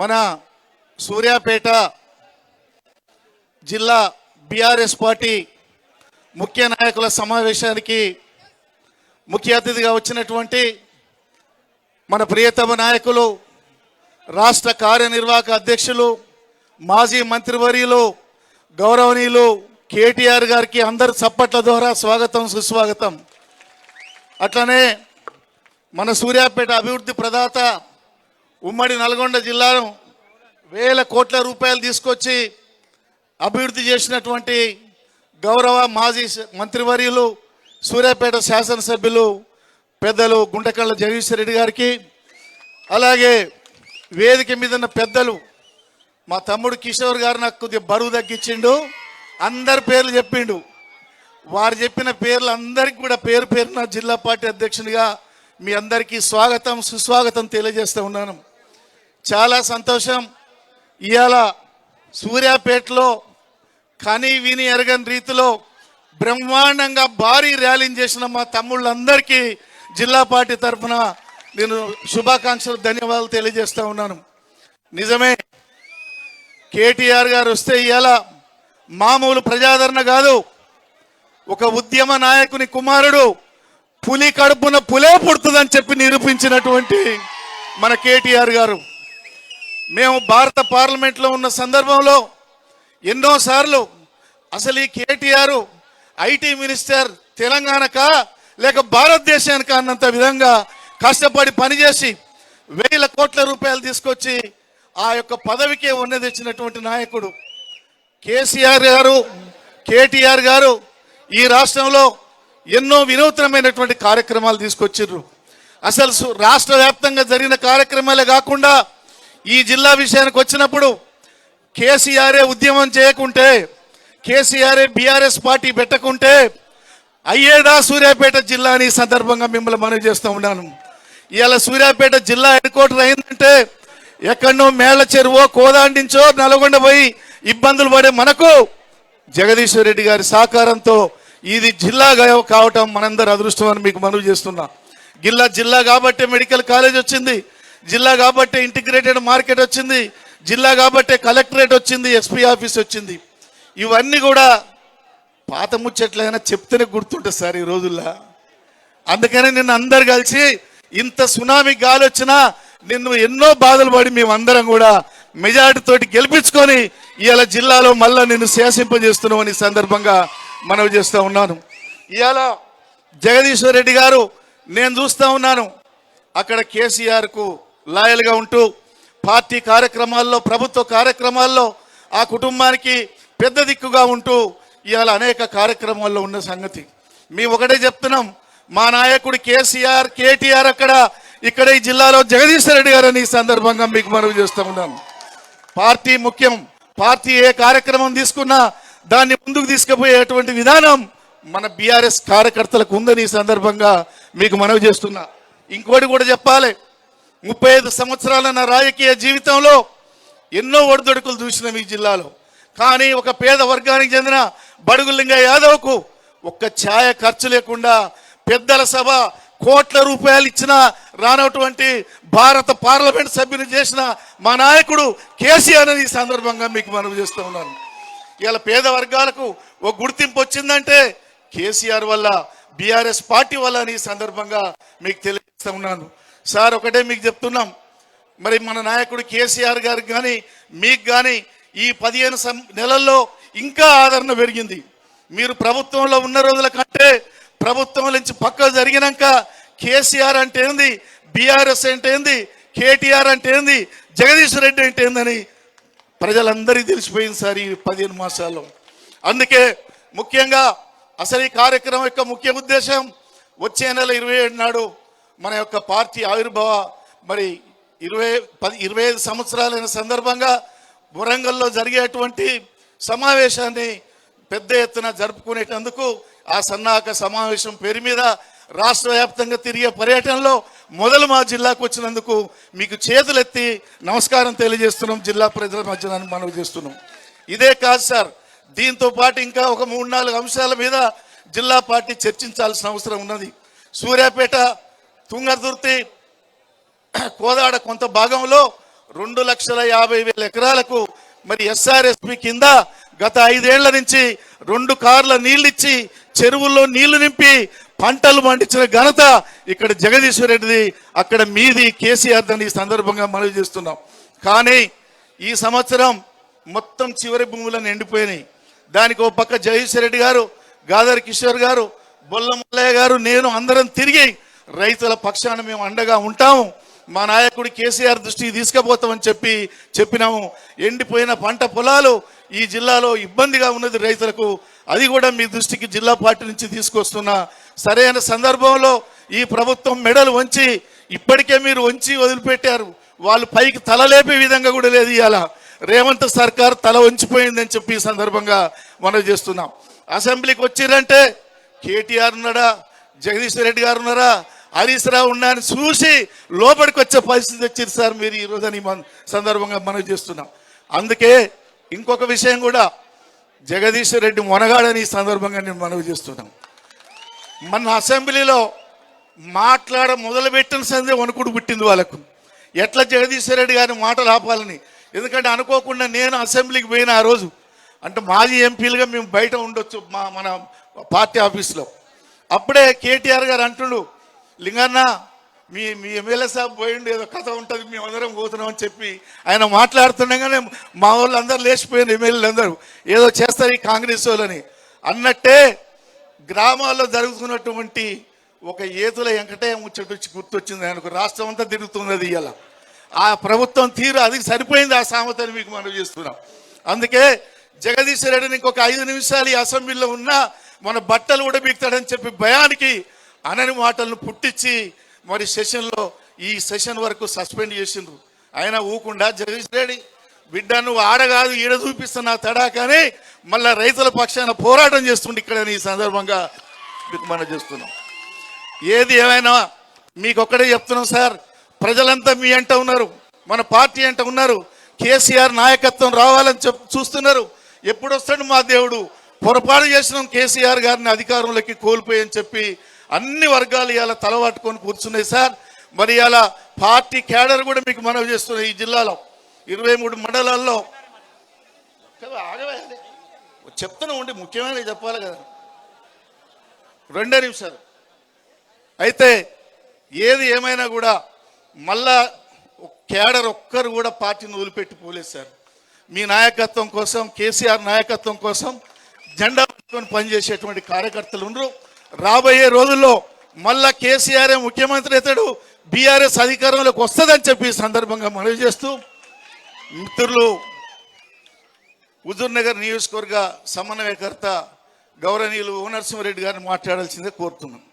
మన సూర్యాపేట జిల్లా BRS party ముఖ్య నాయకుల సమావేశానికి ముఖ్య అతిథిగా వచ్చినటువంటి మన ప్రియతమ నాయకులు రాష్ట్ర కార్యనిర్వాహక అధ్యక్షులు మాజీ మంత్రివర్యులు గౌరవనీయులు కేటీఆర్ గారికి అందరి చప్పట్ల ద్వారా స్వాగతం సుస్వాగతం. అట్లనే మన సూర్యాపేట అభివృద్ధి ప్రదాత ఉమ్మడి నల్గొండ జిల్లాను వేల కోట్ల రూపాయలు తీసుకొచ్చి అభివృద్ధి చేసినటువంటి గౌరవ మాజీ మంత్రివర్యులు సూర్యాపేట శాసనసభ్యులు పెద్దలు గుంటకళ్ళ జగదీశ్వర్ రెడ్డి గారికి, అలాగే వేదిక మీద ఉన్న పెద్దలు మా తమ్ముడు కిషోర్ గారు నాకు కొద్దిగా బరువు తగ్గించిండు, అందరి పేర్లు చెప్పిండు. వారు చెప్పిన పేర్లు అందరికీ కూడా పేరు పేరున జిల్లా పార్టీ అధ్యక్షునిగా మీ అందరికీ స్వాగతం సుస్వాగతం తెలియజేస్తూ ఉన్నాను. చాలా సంతోషం. ఇవాళ సూర్యాపేటలో కని విని ఎరగని రీతిలో బ్రహ్మాండంగా భారీ ర్యాలీని చేసిన మా తమ్ముళ్ళందరికీ జిల్లా పార్టీ తరఫున నేను శుభాకాంక్షలు ధన్యవాదాలు తెలియజేస్తూ ఉన్నాను. నిజమే, కేటీఆర్ గారు వస్తే ఇవాళ మామూలు ప్రజాదరణ కాదు, ఒక ఉద్యమ నాయకుని కుమారుడు పులి కడుపున పులే పుడుతుందని చెప్పి నిరూపించినటువంటి మన కేటీఆర్ గారు. మేము భారత పార్లమెంట్లో ఉన్న సందర్భంలో ఎన్నోసార్లు అసలు ఈ కేటీఆర్ ఐటీ మినిస్టర్ తెలంగాణకా లేక భారతదేశానికి అన్నంత విధంగా కష్టపడి పనిచేసి వేల కోట్ల రూపాయలు తీసుకొచ్చి ఆ యొక్క పదవికే ఉన్న తెచ్చినటువంటి నాయకుడు కేసీఆర్ గారు, కేటీఆర్ గారు ఈ రాష్ట్రంలో ఎన్నో వినూత్నమైనటువంటి కార్యక్రమాలు తీసుకొచ్చిర్రు. అసలు రాష్ట్ర వ్యాప్తంగా జరిగిన కార్యక్రమాలే కాకుండా ఈ జిల్లా విషయానికి వచ్చినప్పుడు కేసీఆరే ఉద్యమం చేయకుంటే, కేసీఆరే బీఆర్ఎస్ పార్టీ పెట్టకుంటే అయ్యేదా సూర్యాపేట జిల్లా అని సందర్భంగా మిమ్మల్ని మనవి చేస్తూ ఉన్నాను. ఇవాళ సూర్యాపేట జిల్లా హెడ్ క్వార్టర్ అయిందంటే ఎక్కడనో మేళ్ల చెరువో కోదాండించో నల్గొండ పోయి ఇబ్బందులు పడే మనకు జగదీశ్వర్ రెడ్డి గారి సహకారంతో ఇది జిల్లా కావటం మనందరి అదృష్టం అని మీకు మనవి చేస్తున్నా. జిల్లా కాబట్టి మెడికల్ కాలేజ్ వచ్చింది, జిల్లా కాబట్టి ఇంటిగ్రేటెడ్ మార్కెట్ వచ్చింది, జిల్లా కాబట్టి కలెక్టరేట్ వచ్చింది, ఎస్పీ ఆఫీస్ వచ్చింది. ఇవన్నీ కూడా పాత ముచ్చట్లైనా చెప్తేనే గుర్తుంటుంది సార్ ఈ రోజుల్లో. అందుకని నిన్ను అందరు కలిసి ఇంత సునామీ గాలి వచ్చినా నిన్ను ఎన్నో బాధలు పడి మేమందరం కూడా మెజార్టీతోటి గెలిపించుకొని ఇవాళ జిల్లాలో మళ్ళా నిన్ను శాసింపజేస్తున్నామని సందర్భంగా మనవి చేస్తూ ఉన్నాను. ఇవాళ జగదీశ్వర్ రెడ్డి గారు నేను చూస్తూ ఉన్నాను అక్కడ కేసీఆర్కు లాయల్గా ఉంటూ పార్టీ కార్యక్రమాల్లో ప్రభుత్వ కార్యక్రమాల్లో ఆ కుటుంబానికి పెద్ద దిక్కుగా ఉంటూ ఇవాళ అనేక కార్యక్రమాల్లో ఉన్న సంగతి మేము ఒకటే చెప్తున్నాం. మా నాయకుడు కేసీఆర్, కేటీఆర్ ఇక్కడ ఈ జిల్లాలో జగదీశ్వర్ రెడ్డి గారు అని ఈ సందర్భంగా మీకు మనవి చేస్తూ ఉన్నాను. పార్టీ ముఖ్యం, పార్టీ ఏ కార్యక్రమం తీసుకున్నా దాన్ని ముందుకు తీసుకుపోయేటువంటి విధానం మన బీఆర్ఎస్ కార్యకర్తలకు ఉందని ఈ సందర్భంగా మీకు మనవి చేస్తున్నా. ఇంకోటి కూడా చెప్పాలి, 35 సంవత్సరాల నా రాజకీయ జీవితంలో ఎన్నో ఒడిదొడుకులు చూసినాం ఈ జిల్లాలో. కానీ ఒక పేద వర్గానికి చెందిన బడుగులింగ యాదవ్కు ఒక్క ఛాయ ఖర్చు లేకుండా పెద్దల సభ కోట్ల రూపాయలు ఇచ్చిన రానటువంటి భారత పార్లమెంట్ సభ్యుని చేసిన మా నాయకుడు కేసీఆర్ అని ఈ సందర్భంగా మీకు మనవి చేస్తూ ఉన్నాను. ఇవాళ పేద వర్గాలకు ఒక గుర్తింపు వచ్చిందంటే కేసీఆర్ వల్ల, బీఆర్ఎస్ పార్టీ వల్ల అని ఈ సందర్భంగా మీకు తెలియజేస్తూ ఉన్నాను. సార్ ఒకటే మీకు చెప్తున్నాం, మరి మన నాయకుడు కేసీఆర్ గారికి కానీ మీకు కానీ ఈ 15 నెలల్లో ఇంకా ఆదరణ పెరిగింది. మీరు ప్రభుత్వంలో ఉన్న రోజుల కంటే ప్రభుత్వం నుంచి పక్క జరిగినాక కేసీఆర్ అంటే ఏంది, బీఆర్ఎస్ అంటే ఏంది, కేటీఆర్ అంటే ఏంది, జగదీశ్వర్ రెడ్డి అంటే ఏందని ప్రజలందరికీ తెలిసిపోయింది సార్ ఈ 15 మాసాల్లో. అందుకే ముఖ్యంగా అసలు ఈ కార్యక్రమం యొక్క ముఖ్య ఉద్దేశం వచ్చే నెల 27 నాడు మన యొక్క పార్టీ ఆవిర్భావ మరి 25 సంవత్సరాలైన సందర్భంగా వరంగల్లో జరిగేటువంటి సమావేశాన్ని పెద్ద ఎత్తున జరుపుకునేటందుకు ఆ సన్నాహక సమావేశం పేరు మీద రాష్ట్ర వ్యాప్తంగా తిరిగే పర్యటనలో మొదలు మా జిల్లాకు వచ్చినందుకు మీకు చేతులెత్తి నమస్కారం తెలియజేస్తున్నాం. జిల్లా ప్రజల మధ్యన మనవి చేస్తున్నాం. ఇదే కాదు సార్, దీంతో పాటు ఇంకా ఒక 3-4 అంశాల మీద జిల్లా పార్టీ చర్చించాల్సిన అవసరం ఉన్నది. సూర్యాపేట, తుంగతుర్తి, కోదాడ కొంత భాగంలో 2,50,000 ఎకరాలకు మరి ఎస్ఆర్ఎస్పి కింద గత 5 ఏళ్ల నుంచి 2 కార్ల నీళ్లు ఇచ్చి చెరువుల్లో నీళ్లు నింపి పంటలు పండించిన ఘనత ఇక్కడ జగదీశ్వర్ రెడ్డిది, అక్కడ మీది కేసీఆర్ అని ఈ సందర్భంగా మనవి చేస్తున్నాం. కానీ ఈ సంవత్సరం మొత్తం చివరి భూములను ఎండిపోయినాయి. దానికి ఒక పక్క జగదీశ్వర్ రెడ్డి గారు, గాదర్ కిషోర్ గారు, బొల్ల మల్లయ్య గారు, నేను అందరం తిరిగి రైతుల పక్షాన మేము అండగా ఉంటాము, మా నాయకుడు కేసీఆర్ దృష్టికి తీసుకుపోతామని చెప్పినాము. ఎండిపోయిన పంట పొలాలు ఈ జిల్లాలో ఇబ్బందిగా ఉన్నది రైతులకు, అది కూడా మీ దృష్టికి జిల్లా పార్టీ నుంచి తీసుకొస్తున్నా. సరైన సందర్భంలో ఈ ప్రభుత్వం మెడలు వంచి, ఇప్పటికే మీరు వంచి వదిలిపెట్టారు, వాళ్ళు పైకి తల లేపే విధంగా కూడా లేదు. ఇవాళ రేవంత్ సర్కార్ తల వంచిపోయిందని చెప్పి ఈ సందర్భంగా మనం చేస్తున్నాం. అసెంబ్లీకి వచ్చిరంటే కేటీఆర్ ఉన్నాడా, జగదీశ్వర్ రెడ్డి గారు ఉన్నారా, హరీష్ రావు ఉన్నా అని చూసి లోపలికి వచ్చే పరిస్థితి వచ్చింది సార్ మీరు ఈ రోజు అని సందర్భంగా మనం చేస్తున్నాం. అందుకే ఇంకొక విషయం కూడా, జగదీశ్వర్ రెడ్డి మొనగాడని ఈ సందర్భంగా నేను మనవి చేస్తున్నాం. మన అసెంబ్లీలో మొదలుపెట్టిన సందే వణుకుడు పుట్టింది వాళ్ళకు, ఎట్లా జగదీశ్వర్ రెడ్డి గారిని మాటలు ఆపాలని. ఎందుకంటే అనుకోకుండా నేను అసెంబ్లీకి పోయిన ఆ రోజు, అంటే మాజీ ఎంపీలుగా మేము బయట ఉండొచ్చు మన పార్టీ ఆఫీస్లో, అప్పుడే కేటీఆర్ గారు అంటుండు, లింగన్న మీ ఎమ్మెల్యే సాబ్ పోయిండు, ఏదో కథ ఉంటుంది, మేమందరం పోతున్నాం అని చెప్పి ఆయన మాట్లాడుతుండగానే మా వాళ్ళు అందరూ లేచిపోయిన ఎమ్మెల్యేలు అందరూ ఏదో చేస్తారు ఈ కాంగ్రెస్ వాళ్ళని అన్నట్టే గ్రామాల్లో జరుగుతున్నటువంటి ఒక ఏతుల వెంకటయ్య ముచ్చట వచ్చి గుర్తొచ్చింది ఆయనకు. రాష్ట్రం అంతా తిరుగుతున్నది ఇవాళ. ఆ ప్రభుత్వం తీరు అది సరిపోయింది, ఆ సామెతని మీకు మనం చేస్తున్నాం. అందుకే జగదీశ్వర్ రెడ్డిని ఇంకొక 5 నిమిషాలు ఈ అసెంబ్లీలో ఉన్నా మన బట్టలు కూడా బీక్తాడని చెప్పి భయానికి అనని మాటలను పుట్టించి మరి ఈ సెషన్ వరకు సస్పెండ్ చేసిండ్రు. ఆయన ఊకుండా జగదీశ్వర్ రెడ్డి బిడ్డ నువ్వు ఆడ కాదు ఈడ చూపిస్తున్నా తడా, కానీ మళ్ళీ రైతుల పక్షాన పోరాటం చేస్తుండే ఇక్కడ ఈ సందర్భంగా మీకు మనం చేస్తున్నాం. ఏది ఏమైనా మీకు ఒక్కడే చెప్తున్నాం సార్, ప్రజలంతా మీ అంట ఉన్నారు, మన పార్టీ అంట ఉన్నారు, కేసీఆర్ నాయకత్వం రావాలని చూస్తున్నారు. ఎప్పుడు వస్తాడు మా దేవుడు, పొరపాటు చేసినాం కేసీఆర్ గారిని అధికారంలోకి కోల్పోయని చెప్పి అన్ని వర్గాలు ఇవాళ తలవాటుకొని కూర్చున్నాయి సార్. మరి ఇవాళ పార్టీ క్యాడర్ కూడా మీకు మనవి చేస్తున్నాయి. ఈ జిల్లాలో 23 మండలాల్లో చెప్తున్నా ఉండి ముఖ్యమైన చెప్పాలి కదా, 2 నిమిషాలు. అయితే ఏది ఏమైనా కూడా మళ్ళా క్యాడర్ ఒక్కరు కూడా పార్టీని వదిలిపెట్టి పోలేదు సార్. మీ నాయకత్వం కోసం, కేసీఆర్ నాయకత్వం కోసం జెండా పట్టుకొని పనిచేసేటువంటి కార్యకర్తలు ఉండరు. రాబోయే రోజుల్లో మళ్ళా కేసీఆర్ ముఖ్యమంత్రి అవుతాడు, బీఆర్ఎస్ అధికారంలోకి వస్తుందని చెప్పి ఈ సందర్భంగా మనవి చేస్తూ, మిత్రులు హుజూర్నగర్ నియోజకవర్గ సమన్వయకర్త గౌరవనీయులు ఓ నరసింహారెడ్డి గారిని మాట్లాడాల్సిందే కోరుతున్నాం.